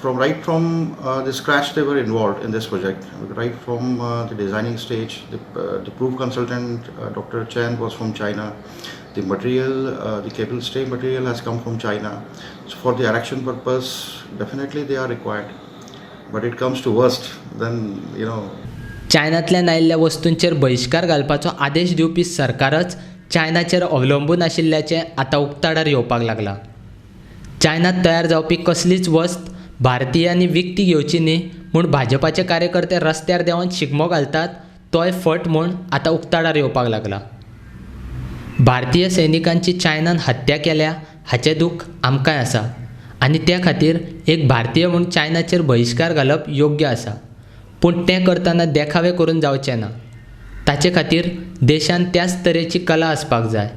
the scratch, they were involved in this project. Right from the designing stage, the proof consultant, Dr. Chen, was from China. The material, the cable stay material has come from China. So for the erection purpose, definitely they are required. But it comes to worst, then चायनांतल्यान आयिल्ल्या वस्तूंचेर बहिश्कार घालपाचो आदेश दिवपी सरकारच चायनाचेर अवलंबून आशिल्ल्याचें आतां उक्ताडार येवपाक लागलां. चायनांत तयार जावपी कसलीच वस्त भारतीयांनी विकती घेवची न्ही म्हूण भाजपाचे कार्यकर्ते रस्त्यार देंवन शिगमो घालतात तोय फट म्हूण आतां उक्ताडार येवपाक लागला. भारतीय सैनिकांची चायनान हत्या केल्या हाचें दूख आमकांय आसा आनी त्या खातीर एक भारतीय म्हूण चायनाचेर बहिश्कार घालप योग्य आसा. पूण तें करतना देखावे करून जावचें ना. ताचे खातीर देशांत त्याच तरेची कला आसपाक जाय,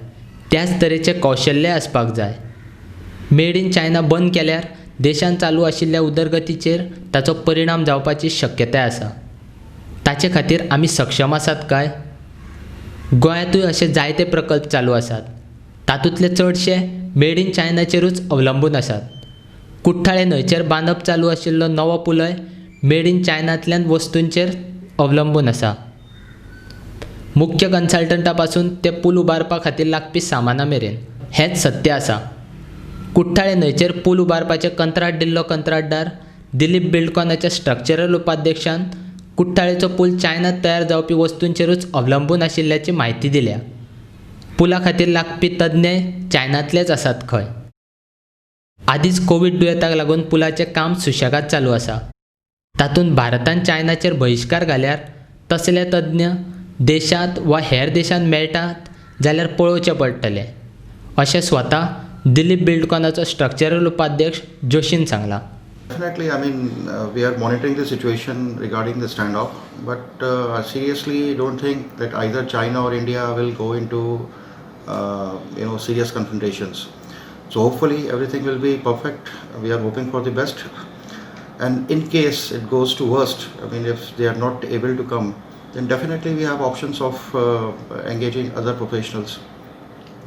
त्याच तरेचें कौशल्य आसपाक जाय. मेड इन चायना बंद केल्यार देशांत चालू आशिल्ल्या उदरगतीचेर ताचो परिणाम जावपाची शक्यताय आसा. ताचे खातीर आमी सक्षम आसात काय? गोंयांतूय अशे जायते प्रकल्प चालू आसात. तातूंतले चडशे मेड इन चायनाचेरूच अवलंबून आसात. कुठ्ठाळे न्हंयचेर बांदप चालू आशिल्लो नवो पुलय मेड इन चायनांतल्यान वस्तूंचेर अवलंबून आसा. मुख्य कन्सल्टंटा पासून ते पूल उबारपा खातीर लागपी सामाना मेरेन हेंच सत्य आसा. कुठ्ठाळे न्हंयचेर पूल उबारपाचें कंत्राट दिल्लो कंत्राटदार दिलीप बिल्डकॉनाच्या स्ट्रक्चरल उपाध्यक्षान कुठ्ठाळेचो पूल चायनांत तयार जावपी वस्तूंचेरूच अवलंबून आशिल्ल्याची म्हायती दिल्या. पुला खातीर लागपी तज्ञय चायनांतलेच आसात खंय. आदींच कोवीड दुयेंताक लागून पुलाचें काम सुशेगाद चालू आसा. तातूंत भारतान चायनाचेर बहिश्कार घाल्यार तसले तज्ञ देशांत वा हेर देशांत मेळटात जाल्यार पळोवचें पडटलें अशें स्वता दिलीप बिल्डकॉनाचो स्ट्रक्चरल उपाध्यक्ष जोशीन Sangla. Definitely, we are monitoring the situation regarding the standoff, but I seriously don't think that either China or India will go into, serious confrontations. So hopefully everything will be perfect. We are hoping for the best. And in case it goes to worst, if they are not able to come, then definitely we have options of engaging other professionals.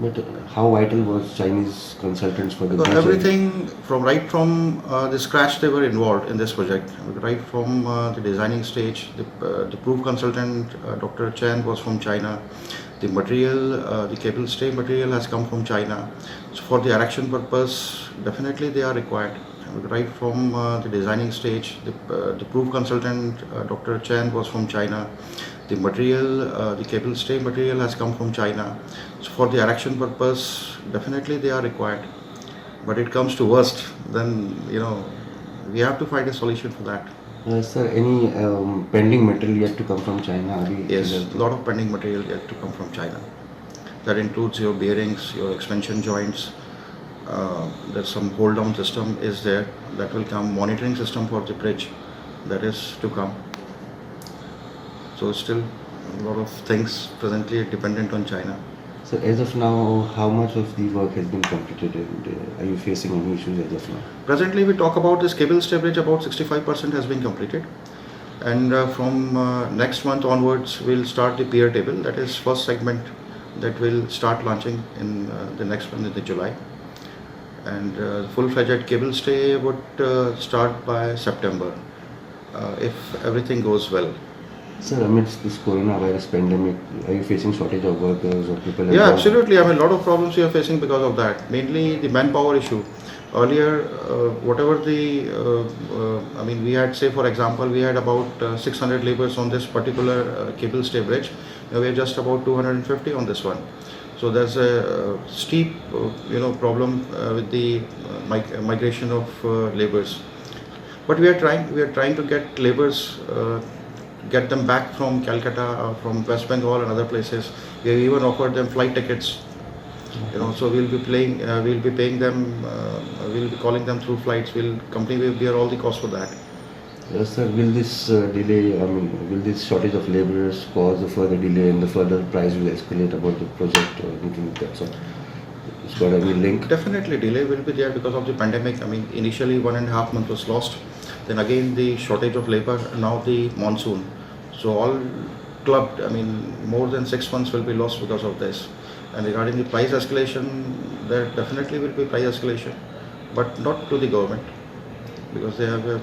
But how vital was Chinese consultants for the project? Everything from the scratch, they were involved in this project. Right from the designing stage, the proof consultant, Dr. Chen, was from China. The material, the cable stay material has come from China. So for the erection purpose, definitely they are required. Right from the designing stage, the proof consultant, Dr. Chen, was from China. The material, the cable stay material has come from China. So for the erection purpose, definitely they are required. But it comes to worst, then we have to find a solution for that. Is there any pending material yet to come from China? Yes, a lot of pending material yet to come from China. That includes your bearings, your expansion joints. There's some hold down system is there that will come. Monitoring system for the bridge, that is to come. So still a lot of things presently dependent on China. So as of now, how much of the work has been completed, and are you facing any issues as of now? Presently we talk about this cable stay bridge, about 65% has been completed. And from next month onwards we'll start the pier table, that is first segment that will start launching in the next month in July. And full-fledged cable stay would start by September if everything goes well. Sir, amidst this coronavirus pandemic, are you facing shortage of workers or people? Yeah, absolutely. A lot of problems we are facing because of that. Mainly the manpower issue. Earlier, whatever we had, say for example, we had about 600 laborers on this particular cable stay bridge. Now we are just about 250 on this one. So there's a steep, problem with the migration of laborers. But we are trying to get laborers. Get them back from Calcutta, from West Bengal and other places. We have even offered them flight tickets. So we'll be paying them. We'll be calling them through flights. Company will bear all the cost for that. Yes, sir. Will this delay? Will this shortage of laborers cause a further delay and the further price will escalate about the project or anything like that? So it's got a link. Definitely, delay will be there because of the pandemic. Initially 1.5 months was lost. Then again the shortage of labor. Now the monsoon. So all clubbed, more than 6 months will be lost because of this. And regarding the price escalation, there definitely will be price escalation, but not to the government. because they have a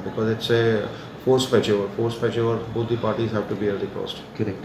because it's a force majeure. Force majeure, both the parties have to bear the cost. Correct.